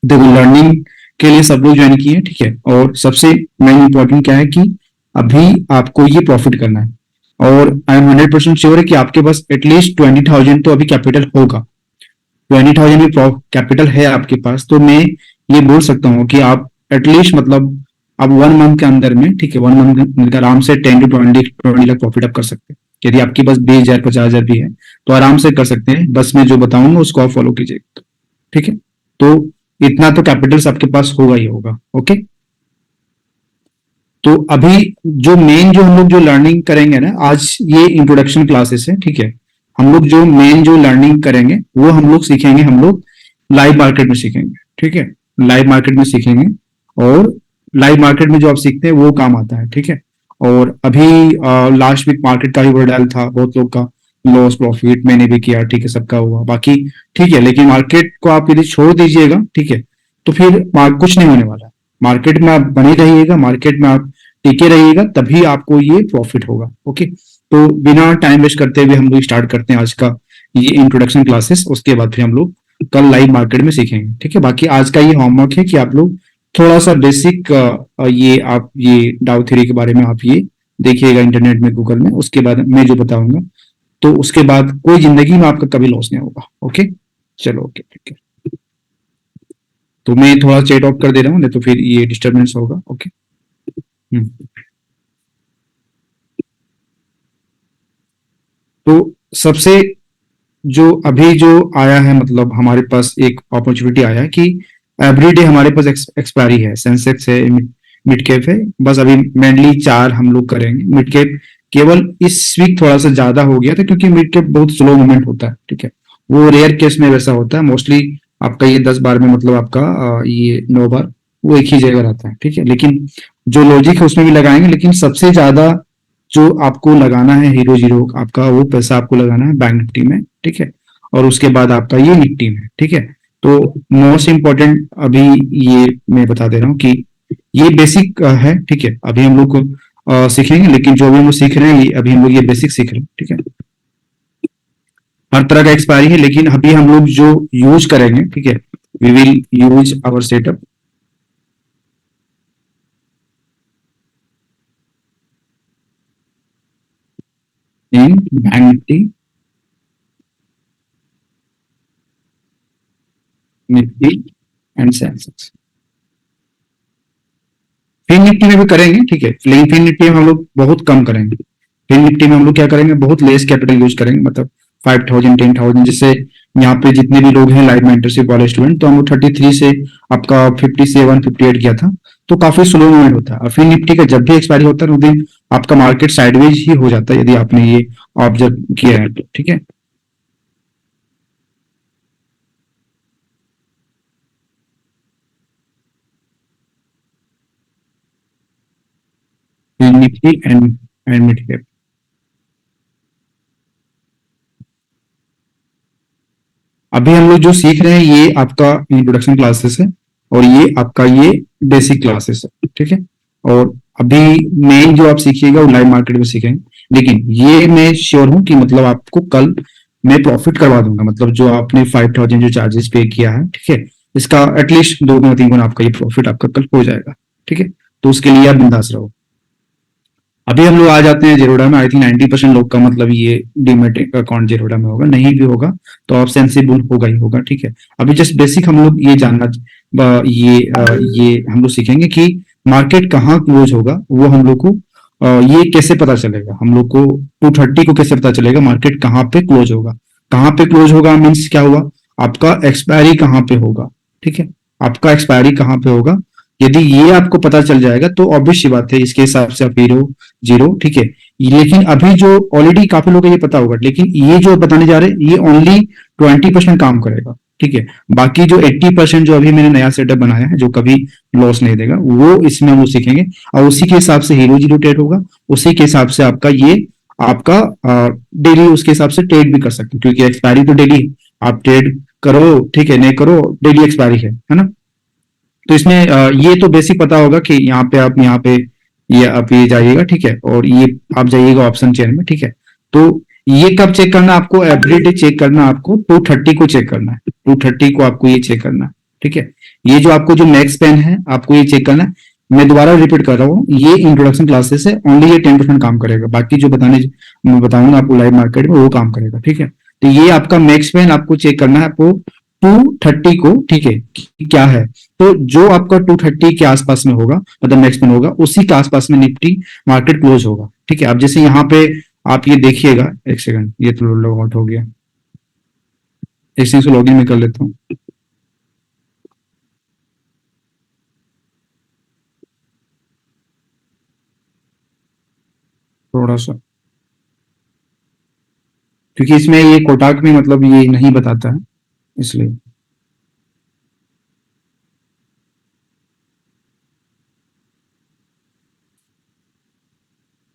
देखो लर्निंग के लिए सब लोग ज्वाइन किए हैं, ठीक है। और सबसे मेन इंपॉर्टेंट क्या है कि अभी आपको ये प्रॉफिट करना है, और आई एम 100% श्योर है कि आपके पास एटलीस्ट 20,000 तो अभी कैपिटल होगा। 20,000 भी कैपिटल है आपके पास, तो मैं ये बोल सकता हूँ कि आप एटलीस्ट मतलब आप 1 मंथ के अंदर में, ठीक है, 1 मंथ के अंदर आराम से 10 to 20 लाख प्रॉफिट आप कर सकते हैं। यदि आपके पास 20,000 50,000 भी है तो आराम से कर सकते हैं, बस मैं जो बताऊंगा उसको आप फॉलो कीजिएगा, ठीक है। तो इतना तो कैपिटल्स आपके पास होगा ही होगा, ओके। तो अभी जो मेन जो हम लोग जो लर्निंग करेंगे ना आज, ये इंट्रोडक्शन क्लासेस है, ठीक है। हम लोग जो मेन जो लर्निंग करेंगे वो हम लोग सीखेंगे, हम लोग लाइव मार्केट में सीखेंगे, ठीक है। लाइव मार्केट में सीखेंगे, और लाइव मार्केट में जो आप सीखते हैं वो काम आता है, ठीक है। और अभी लास्ट वीक मार्केट का ही वोलेटाइल था, बहुत लोग का लॉस प्रॉफिट मैंने भी किया, ठीक है, सबका हुआ बाकी, ठीक है। लेकिन मार्केट को आप यदि छोड़ दीजिएगा, ठीक है, तो फिर कुछ नहीं होने वाला। मार्केट में आप बने रहिएगा, मार्केट में आप टिके रहिएगा, तभी आपको ये प्रॉफिट होगा, ओके। तो बिना टाइम वेस्ट करते हुए हम लोग स्टार्ट करते हैं आज का ये इंट्रोडक्शन क्लासेस, उसके बाद फिर हम लोग कल लाइव मार्केट में सीखेंगे, ठीक है। बाकी आज का ये होमवर्क है कि आप लोग थोड़ा सा बेसिक ये आप ये डाउ थ्योरी के बारे में आप ये देखिएगा इंटरनेट में, गूगल में, उसके बाद मैं जो बताऊंगा, तो उसके बाद कोई जिंदगी में आपका कभी लॉस नहीं होगा, ओके। चलो, ओके, ठीक है। तो मैं थोड़ा चैट ऑफ कर दे रहा हूँ, नहीं तो फिर ये डिस्टर्बेंस होगा, ओके। हम्म। तो सबसे जो अभी जो आया है, मतलब हमारे पास एक अपॉर्चुनिटी आया है कि एवरीडे हमारे पास एक्सपायरी है, सेंसेक्स है, मिड कैप है। बस अभी मेनली चार हम लोग करेंगे। मिड कैप केवल इस वीक थोड़ा सा ज्यादा हो गया था, क्योंकि मिड कैप बहुत स्लो मूवमेंट होता है, ठीक है। वो रेयर केस में वैसा होता है, मोस्टली आपका ये 10 बार में, मतलब आपका ये 9 बार वो एक ही जगह रहता है, ठीक है। लेकिन जो लॉजिक है उसमें भी लगाएंगे, लेकिन सबसे ज्यादा जो आपको लगाना है हीरो जीरो आपका, वो पैसा आपको लगाना है बैंक निफ्टी में, ठीक है। और उसके बाद आपका ये निफ्टी में, ठीक है। तो मोस्ट इंपॉर्टेंट अभी ये मैं बता दे रहा हूँ कि ये बेसिक है, ठीक है। अभी हम लोग को सीखेंगे, लेकिन जो भी हम लोग सीख रहे हैं, ये अभी हम लोग ये बेसिक सीख रहे हैं, ठीक है। हर तरह का एक्सपायरी है, लेकिन अभी हम लोग जो यूज करेंगे, ठीक है, we will use our setup in Bank Nifty, Nifty and Sensex. Fin Nifty में भी करेंगे, ठीक है, लेकिन फिन निफ्टी में हम लोग बहुत कम करेंगे। फिन निफ्टी में हम लोग क्या करेंगे, बहुत लेस कैपिटल यूज करेंगे, मतलब 5,000 10,000। जैसे यहाँ पे जितने भी लोग हैं लाइव मेंटरशिप वाले स्टूडेंट, तो हम लोग 33 से आपका 57 58 किया था, तो काफी स्लो मूवमेंट होता है। और फिर निफ्टी का जब भी एक्सपायरी होता है उस दिन आपका मार्केट साइडवेज ही हो जाता है, यदि आपने ये ऑब्जर्व किया है तो, ठीक है। Fin Nifty and mid cap. अभी हम लोग जो सीख रहे हैं ये आपका इंट्रोडक्शन क्लासेस है, और ये आपका ये बेसिक क्लासेस है, ठीक है। और अभी मेन जो आप सीखिएगा वो लाइव मार्केट में सीखेंगे, लेकिन ये मैं श्योर हूं कि मतलब आपको कल मैं प्रॉफिट करवा दूंगा, मतलब जो आपने 5,000 जो चार्जेस पे किया है, ठीक है, इसका एटलीस्ट 2 गुना 3 गुना आपका ये प्रॉफिट आपका कल हो जाएगा, ठीक है। तो उसके लिए आप बिंदास रहो। अभी हम लोग आ जाते हैं जेरोडा में। आई थिंक 90% लोग का मतलब ये डीमेट अकाउंट जेरोडा में होगा, नहीं भी होगा तो आप सेंसिबल होगा ही होगा, ठीक है। अभी जस्ट बेसिक हम लोग ये जानना ये हम लोग सीखेंगे कि मार्केट कहाँ क्लोज होगा, वो हम लोग को ये कैसे पता चलेगा, हम लोग को 230 को कैसे पता चलेगा मार्केट कहाँ पे क्लोज होगा। कहाँ पे क्लोज होगा मीन्स क्या हुआ, आपका एक्सपायरी कहाँ पे होगा, ठीक है। आपका एक्सपायरी कहाँ पे होगा, यदि ये आपको पता चल जाएगा तो ऑब्वियस सी बात है, इसके हिसाब से आप हीरो जीरो, ठीक है। लेकिन अभी जो ऑलरेडी काफी लोगों को ये पता होगा, लेकिन ये जो बताने जा रहे हैं ये ओनली 20% काम करेगा, ठीक है। बाकी जो 80% जो अभी मैंने नया सेटअप बनाया है, जो कभी लॉस नहीं देगा, वो इसमें हम लोग सीखेंगे। और उसी के हिसाब से हीरो जीरो ट्रेड होगा, उसी के हिसाब से आपका ये आपका डेली उसके हिसाब से ट्रेड भी कर सकते हैं, क्योंकि एक्सपायरी तो डेली है। आप ट्रेड करो, ठीक है, नहीं करो, डेली एक्सपायरी है ना। तो इसमें ये तो बेसिक पता होगा कि यहाँ पे आप यहाँ पे ये आप ये जाइएगा, ठीक है, और ये आप जाइएगा ऑप्शन चेन में, ठीक है। तो ये कब चेक करना है आपको, एवरीडे चेक करना है आपको, 230 को चेक करना है, 230 को आपको ये चेक करना है, ठीक है। ये जो आपको जो मैक्स पेन है आपको ये चेक करना है। मैं दोबारा रिपीट कर रहा हूँ, ये इंट्रोडक्शन क्लासेस है, ओनली ये 10% काम करेगा, बाकी जो मैं बताऊंगा आपको लाइव मार्केट में वो काम करेगा, ठीक है। तो ये आपका मैक्स पेन आपको चेक करना है आपको 230 को, ठीक है, क्या है। तो जो आपका 230 के आसपास में होगा, मतलब मैक्स पेन होगा, उसी के आसपास में निफ्टी मार्केट क्लोज होगा, ठीक है। अब जैसे यहाँ पे आप ये देखिएगा, एक सेकंड, ये तो लॉग आउट हो गया, इसी से लॉगिन में कर लेता हूँ थोड़ा सा, क्योंकि इसमें ये कोटाक में मतलब ये नहीं बताता है, इसलिए।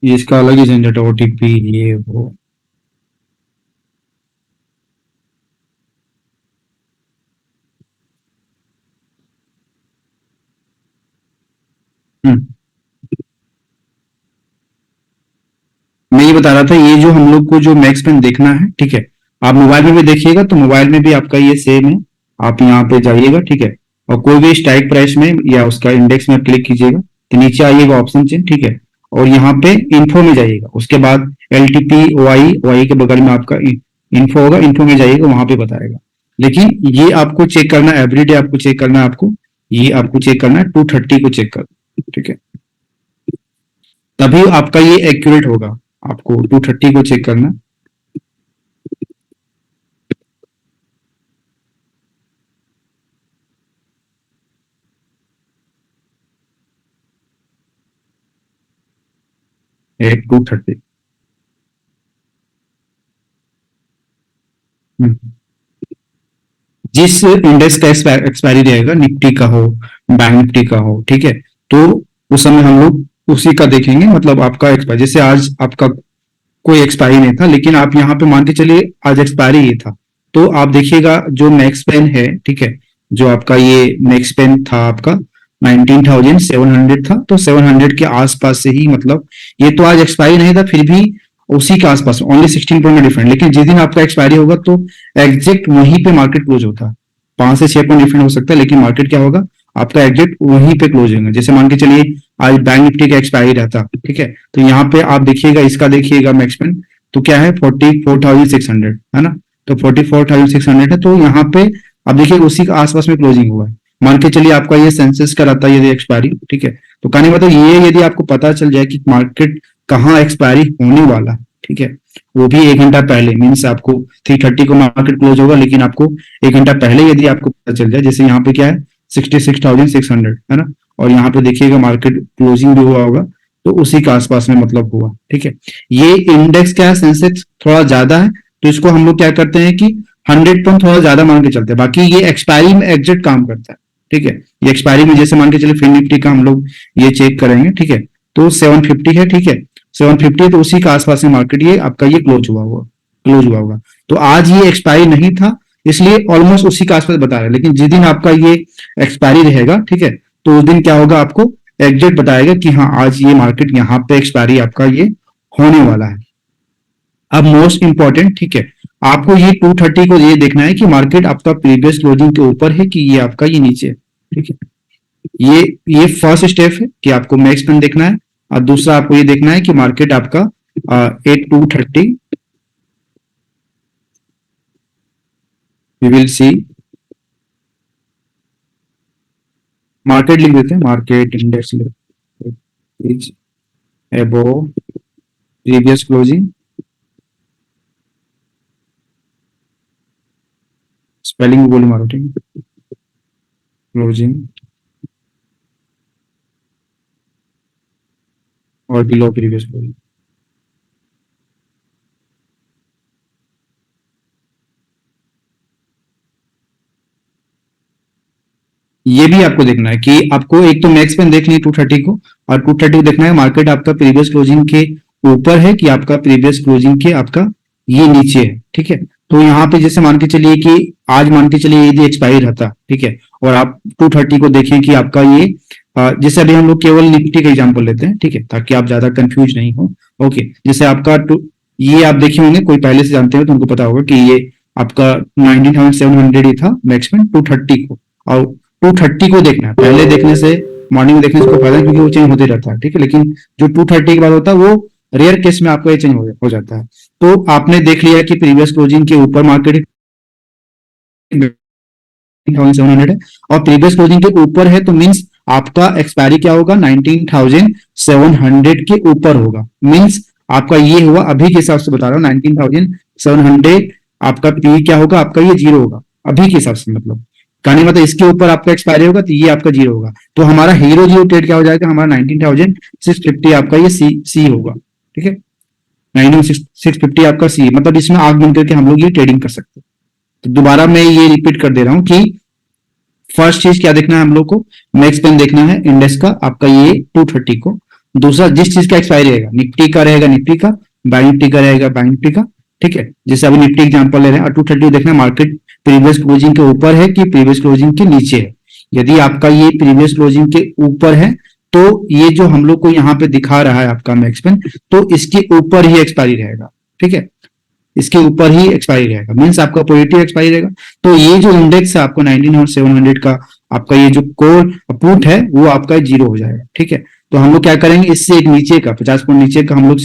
ये इसका अलग ही झंझट है, ओटीपी ये वो। हम्म, मैं ये बता रहा था, ये जो हम लोग को जो मैक्स पेन देखना है, ठीक है, आप मोबाइल में भी देखिएगा तो मोबाइल में भी आपका ये सेम है। आप यहाँ पे जाइएगा, ठीक है, और कोई भी स्ट्राइक प्राइस में या उसका इंडेक्स में क्लिक कीजिएगा तो नीचे आइएगा ऑप्शन चेन, ठीक है, और यहाँ पे इन्फो में जाइएगा, उसके बाद एलटीपी ओआई, ओआई के बगल में आपका इन्फो होगा, इन्फो में जाइएगा, वहां पे बताएगा। लेकिन ये आपको चेक करना है एवरीडे, आपको चेक करना है, आपको ये आपको चेक करना है 230 को चेक कर, ठीक है, तभी आपका ये एक्यूरेट होगा। आपको 230 को चेक करना। एट 230। जिस इंडेक्स का एक्सपायरी रहेगा, निफ्टी का हो, बैंक निफ्टी का हो, ठीक है, तो उस समय हम लोग उसी का देखेंगे, मतलब आपका एक्सपायरी, जैसे आज आपका कोई एक्सपायरी नहीं था, लेकिन आप यहाँ पे मान के चलिए आज एक्सपायरी ये था, तो आप देखिएगा जो मैक्स पेन है, ठीक है, जो आपका ये मैक्स पेन था आपका 19,700 था, तो 700 के आसपास से ही, मतलब ये तो आज एक्सपायरी नहीं था, फिर भी उसी के आसपास, ओनली 16 पॉइंट का डिफरेंट, लेकिन जिस दिन आपका एक्सपायरी होगा तो एग्जैक्ट वहीं पे मार्केट क्लोज होता है। 5 से 6 पॉइंट डिफरेंट हो सकता है, लेकिन मार्केट क्या होगा, आपका एग्जैक्ट वहीं पे क्लोज होगा। जैसे मान के चलिए आज बैंक निफ्टी का एक्सपायरी रहता, ठीक है, तो यहाँ पे आप देखिएगा, इसका देखिएगा मैक्स पेन, तो क्या है 44,600 है ना, तो 44,600 है, तो यहाँ पे आप देखिए उसी के आसपास में क्लोजिंग हुआ है। मान के चलिए आपका ये सेंसेस का रहता है यदि एक्सपायरी, ठीक है, तो कहने का मतलब ये, यदि आपको पता चल जाए कि मार्केट कहाँ एक्सपायरी होने वाला है, ठीक है, वो भी 1 घंटा पहले, मीन्स आपको 330 को मार्केट क्लोज होगा, लेकिन आपको 1 घंटा पहले यदि आपको पता चल जाए, जैसे यहाँ पे क्या है 66,600 है ना, और यहाँ पे देखिएगा मार्केट क्लोजिंग भी हुआ होगा, तो उसी के आसपास में मतलब हुआ, ठीक है। ये इंडेक्स क्या है, सेंसेक्स थोड़ा ज्यादा है, तो इसको हम लोग क्या करते हैं कि 100 पॉइंट थोड़ा ज्यादा मान के चलते हैं, बाकी ये एक्सपायरी में एग्जैक्ट काम करता है, ठीक है। ये एक्सपायरी में जैसे मान के चलिए फिन निफ्टी का हम लोग ये चेक करेंगे, ठीक है, तो 750 है, ठीक है, 750, तो उसी के आसपास में मार्केट ये आपका ये क्लोज हुआ होगा। तो आज ये एक्सपायरी नहीं था, इसलिए ऑलमोस्ट उसी के आसपास बता रहे हैं, लेकिन जिस दिन आपका ये एक्सपायरी रहेगा, ठीक है, तो उस दिन क्या होगा, आपको एग्जैक्ट बताएगा कि हाँ आज ये मार्केट यहाँ पे एक्सपायरी आपका ये होने वाला है। अब मोस्ट इंपॉर्टेंट, ठीक है, आपको ये 230 को ये देखना है कि मार्केट आपका प्रीवियस क्लोजिंग के ऊपर है कि ये आपका ये नीचे है, ठीक है। ये फर्स्ट स्टेप है कि आपको मैक्स पेन देखना है, और दूसरा आपको ये देखना है कि मार्केट आपका 8,230, वी विल सी, मार्केट लिख देते हैं, market index is above previous closing, spelling बोली मारो, ठीक है, क्लोजिंग और बिलो प्रीवियस क्लोजिंग। ये भी आपको देखना है कि आपको एक तो मैक्स पेन देख ली 230 को, और 230 को देखना है मार्केट आपका प्रीवियस क्लोजिंग के ऊपर है कि आपका प्रीवियस क्लोजिंग के आपका ये नीचे है, ठीक है। तो यहाँ पे जैसे मान के चलिए कि आज मान के चलिए यदि एक्सपायरी रहता, ठीक है, और आप 230 को देखें कि आपका ये जैसे अभी हम लोग केवल निफ्टी का एग्जाम्पल लेते हैं, ठीक है, ताकि आप ज्यादा कंफ्यूज नहीं हो। ओके, जैसे आपका ये आप देखे होंगे, कोई पहले से जानते हो तो उनको पता होगा कि ये आपका 19,700 ही था मैक्स पेन 230 को, और 230 को देखना है। पहले देखने से, मॉर्निंग में देखने से कोई फायदा नहीं, क्योंकि वो चेंज होते रहता है, ठीक है। लेकिन जो 230 के बाद होता है वो रेयर केस में आपका ये चेंज हो जाता है। तो आपने देख लिया कि प्रीवियस क्लोजिंग के ऊपर मार्केट 19,700 है, और प्रीवियस क्लोजिंग के ऊपर है, तो मींस आपका एक्सपायरी क्या होगा, 19,700 के ऊपर होगा। मींस आपका ये हुआ, अभी के हिसाब से बता रहा हूँ, 19,700 आपका पी क्या होगा, आपका ये जीरो होगा अभी के हिसाब से। मतलब कहने मतलब इसके ऊपर आपका एक्सपायरी होगा तो ये आपका जीरो होगा। तो हमारा हीरो जीरो ट्रेड क्या हो जाएगा, हमारा 19,650 आपका ये सी होगा, ठीक है। 19,650 आपका सी, मतलब इसमें आग बन करके हम लोग ये ट्रेडिंग कर सकते हैं। तो दोबारा मैं ये रिपीट कर दे रहा हूं कि फर्स्ट चीज क्या देखना है हम लोग को, मैक्स पेन देखना है इंडेक्स का, आपका ये 230 को। दूसरा, जिस चीज का एक्सपायरी रहेगा, निफ्टी का रहेगा निफ्टी का, बैंक निफ्टी का रहेगा बैंक निफ्टी का, ठीक है। जैसे अभी निफ्टी एग्जांपल ले रहे हैं, और 230 देखना मार्केट प्रीवियस क्लोजिंग के ऊपर है कि प्रीवियस क्लोजिंग के नीचे है। यदि आपका ये प्रीवियस क्लोजिंग के ऊपर है, तो ये जो हम लोग को यहाँ पे दिखा रहा है आपका मैक्स पेन, तो इसके ऊपर ही एक्सपायरी रहेगा, ठीक है। इसके ऊपर ही एक्सपायरी रहेगा, मींस आपका पॉजिटिव एक्सपायरी रहेगा। तो ये जो इंडेक्स है आपको 19,700 का, आपका ये जो कोर पुट है वो आपका जीरो हो जाएगा, ठीक है। तो हम लोग क्या करेंगे, इससे एक नीचे का 50 पॉइंट नीचे का हम लोग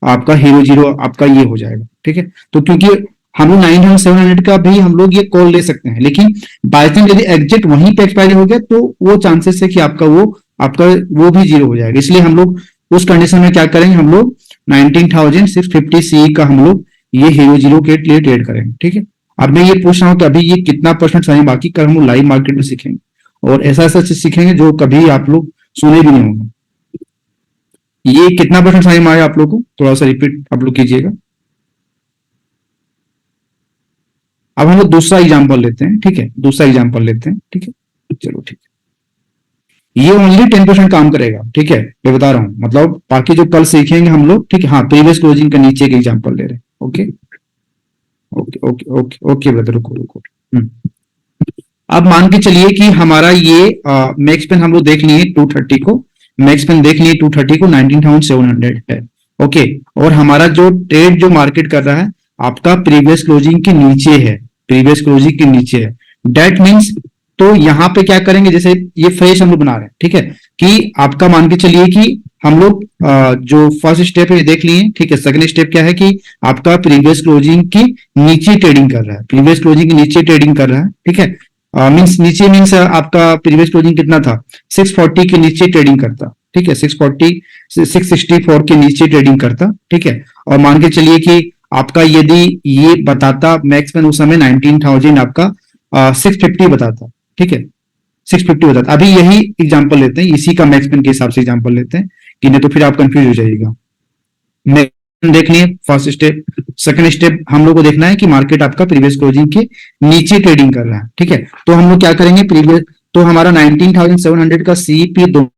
आपका हीरो जीरो आपका ये हो जाएगा, ठीक है। तो क्योंकि हम लोग 9,700 का भी हम लोग ये कॉल ले सकते हैं, लेकिन बाई चांस यदि एग्जैक्ट वहीं पे एक्सपायरी हो गया तो वो चांसेस है कि आपका वो भी जीरो हो जाएगा। इसलिए हम लोग उस कंडीशन में क्या करेंगे, हम लोग 19,650 सी का हम लोग ये हीरो जीरो के लिए ट्रेड करेंगे, ठीक है। अब मैं ये पूछ रहा हूँ कि अभी ये कितना परसेंट सही, बाकी कल हम लोग लाइव मार्केट में सीखेंगे और ऐसा ऐसा चीज सीखेंगे जो कभी आप लोग सुने भी नहीं होंगे। ये कितना परसेंट सही आया आप लोग को, थोड़ा सा रिपीट आप लोग कीजिएगा। अब हम लोग दूसरा एग्जाम्पल लेते हैं, ठीक है, दूसरा एग्जाम्पल लेते हैं, ठीक है। चलो ठीक है, ये ओनली 10% काम करेगा, ठीक है, मैं बता रहा हूं। मतलब बाकी जो कल सीखेंगे हम लोग, ठीक है। हाँ, प्रीवियस क्लोजिंग के नीचे के एग्जाम्पल ले रहे हैं, okay okay okay okay okay brother, रुको रुको। अब मान के चलिए कि हमारा ये मैक्स पेन हम लोग देख लिए 230 को, मैक्स पेन देख लिए 230 को, 19,700 है, ओके। और हमारा जो ट्रेड जो मार्केट कर रहा है आपका प्रीवियस क्लोजिंग के नीचे है, प्रीवियस क्लोजिंग के नीचे है। दैट मीन्स, तो यहाँ पे क्या करेंगे, जैसे ये फ्रेश हम लोग बना रहे हैं, ठीक है, कि आपका मान के चलिए कि हम लोग जो फर्स्ट स्टेप है देख लिए, ठीक है। सेकंड स्टेप क्या है कि आपका प्रीवियस क्लोजिंग की नीचे ट्रेडिंग कर रहा है, प्रीवियस क्लोजिंग के नीचे ट्रेडिंग कर रहा है, ठीक है। मींस नीचे मींस आपका प्रीवियस क्लोजिंग कितना था, 640 के नीचे ट्रेडिंग करता, ठीक है। 640 664 के नीचे ट्रेडिंग करता, ठीक है। और मान के चलिए कि आपका यदि ये बताता मैक्स पेन उस समय 19,000 आपका 650 बताता, ठीक है, 650 बताता। अभी यही एग्जांपल लेते हैं, इसी का मैक्स पेन के हिसाब से एग्जांपल लेते हैं, कि नहीं तो फिर आप कंफ्यूज हो जाइएगा। देख लिए फर्स्ट स्टेप। सेकंड स्टेप हम लोग को देखना है कि मार्केट आपका प्रीवियस क्लोजिंग के नीचे ट्रेडिंग कर रहा है, ठीक है। तो हम लोग क्या करेंगे, प्रीवियस, तो हमारा 19,700 का सीपी दो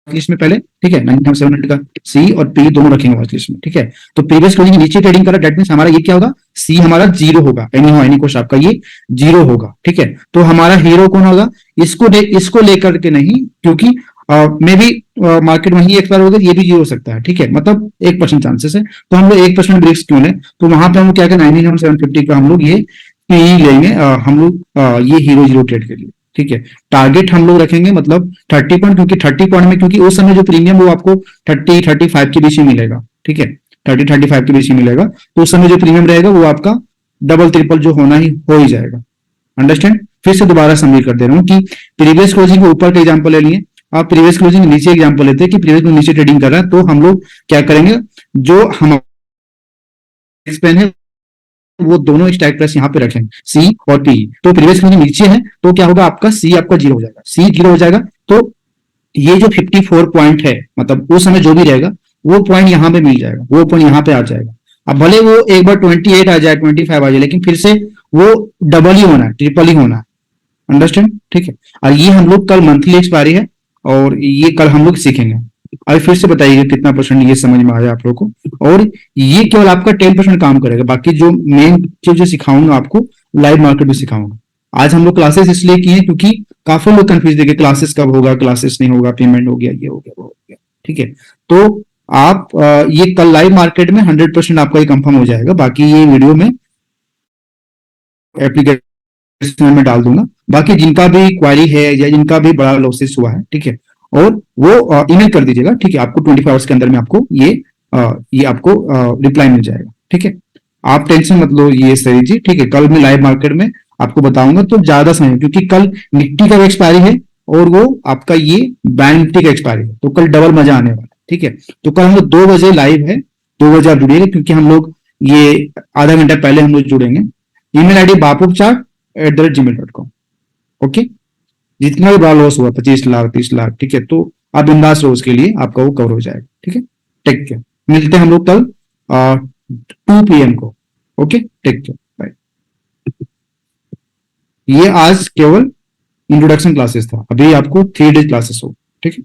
लिस्ट में पहले, ठीक है, 19,700 का सी और पी दोनों रखेंगे वाच लिस्ट में, ठीक है। तो प्रीवियस क्लोजिंग नीचे ट्रेडिंग कर रहा है, दैट मींस हमारा ये क्या होगा, सी हमारा जीरो होगा, एनी हो एनी कोस्ट आपका ये जीरो होगा, ठीक है। तो हमारा हीरो कौन होगा, इसको लेकर के नहीं, क्योंकि मे भी मार्केट वहीं एक्सपायर होगा, ये भी जीरो हो सकता है, ठीक है। मतलब 1% चांसेस है, तो हम लोग 1% रिस्क क्यों लें। तो वहां पे हम लोग क्या करें, 19,750 का हम लोग ये पी लेंगे, हम लोग ये हीरो जीरो ट्रेड के लिए, ठीक है। टारगेट हम लोग रखेंगे मतलब 30 पॉइंट, क्योंकि 30 पॉइंट में, क्योंकि उस समय जो प्रीमियम वो आपको 30-35 के बीच में मिलेगा, ठीक है, 30-35 के बीच में मिलेगा। तो उस समय जो प्रीमियम रहेगा वो आपका डबल ट्रिपल जो होना ही हो ही जाएगा। अंडरस्टैंड। फिर से दोबारा समझ कर दे रहा हूँ कि प्रीवियस क्लोजिंग के ऊपर का एग्जाम्पल ले लिए, आप प्रीवियस क्लोजिंग नीचे एग्जाम्पल लेते हैं कि प्रीवियस नीचे ट्रेडिंग कर रहा है, तो हम लोग क्या करेंगे, जो हम पेन है वो दोनों स्ट्राइक प्राइस यहाँ पे रखेंगे, सी और पी। तो प्रीवियस क्लोजिंग नीचे है तो क्या होगा, आपका सी आपका जीरो हो जाएगा, सी जीरो हो जाएगा। तो ये जो 54 पॉइंट है, मतलब उस समय जो भी रहेगा वो पॉइंट यहाँ पे मिल जाएगा, वो पॉइंट यहाँ पे आ जाएगा। अब भले वो एक बार 28 आ जाए, 25 आ जाए, लेकिन फिर से वो डबल ही होना है, ट्रिपल ही होना है। अंडरस्टैंड, ठीक है। और ये हम लोग कल मंथली एक्सपायरी है, और ये कल हम लोग सीखेंगे। अभी फिर से बताइए कितना परसेंट ये समझ में आया आप लोग को। और ये केवल आपका 10% काम करेगा, बाकी जो मेन चीज जो सिखाऊंगा आपको लाइव मार्केट में सिखाऊंगा। आज हम लोग क्लासेस इसलिए किए क्योंकि काफी लोग कंफ्यूज थे कि क्लासेस कब होगा, क्लासेस नहीं होगा, पेमेंट हो गया, ये हो गया, वो हो गया, ठीक है। तो आप ये कल लाइव मार्केट में 100% आपका ये कंफर्म हो जाएगा। बाकी ये वीडियो में एप्लीकेशन डिस्क्रिप्शन में डाल दूंगा। बाकी जिनका भी क्वारी है या जिनका भी बड़ा लॉसेस हुआ है, ठीक है, और वो ईमेल कर दीजिएगा, ठीक है, आपको 24 आवर्स के अंदर में आपको ये आपको रिप्लाई मिल जाएगा, ठीक है। आप टेंशन मत लो ये सही जी, ठीक है, कल मैं लाइव मार्केट में आपको बताऊंगा तो ज्यादा समय, क्योंकि कल निफ्टी का एक्सपायरी है और वो आपका ये बैंक निफ्टी का एक्सपायरी है, तो कल डबल मजा आने वाला है, ठीक है। तो कल हम लोग 2 बजे लाइव है, 2 बजे आप जुड़िएगा, क्योंकि हम लोग ये आधा घंटा पहले हम लोग जुड़ेंगे। Email ID bapupchat@gmail.com। ओके, जितना भी बड़ा लॉस हुआ 25 लाख 30 लाख, ठीक है, तो आप बिंदास रहो, उसके लिए आपका वो कवर हो जाएगा, ठीक है। टेक केयर, मिलते हैं हम लोग कल 2 PM को। Okay, take care, bye. ये आज केवल इंट्रोडक्शन क्लासेस था, अभी आपको 3 डे क्लासेस हो, ठीक है।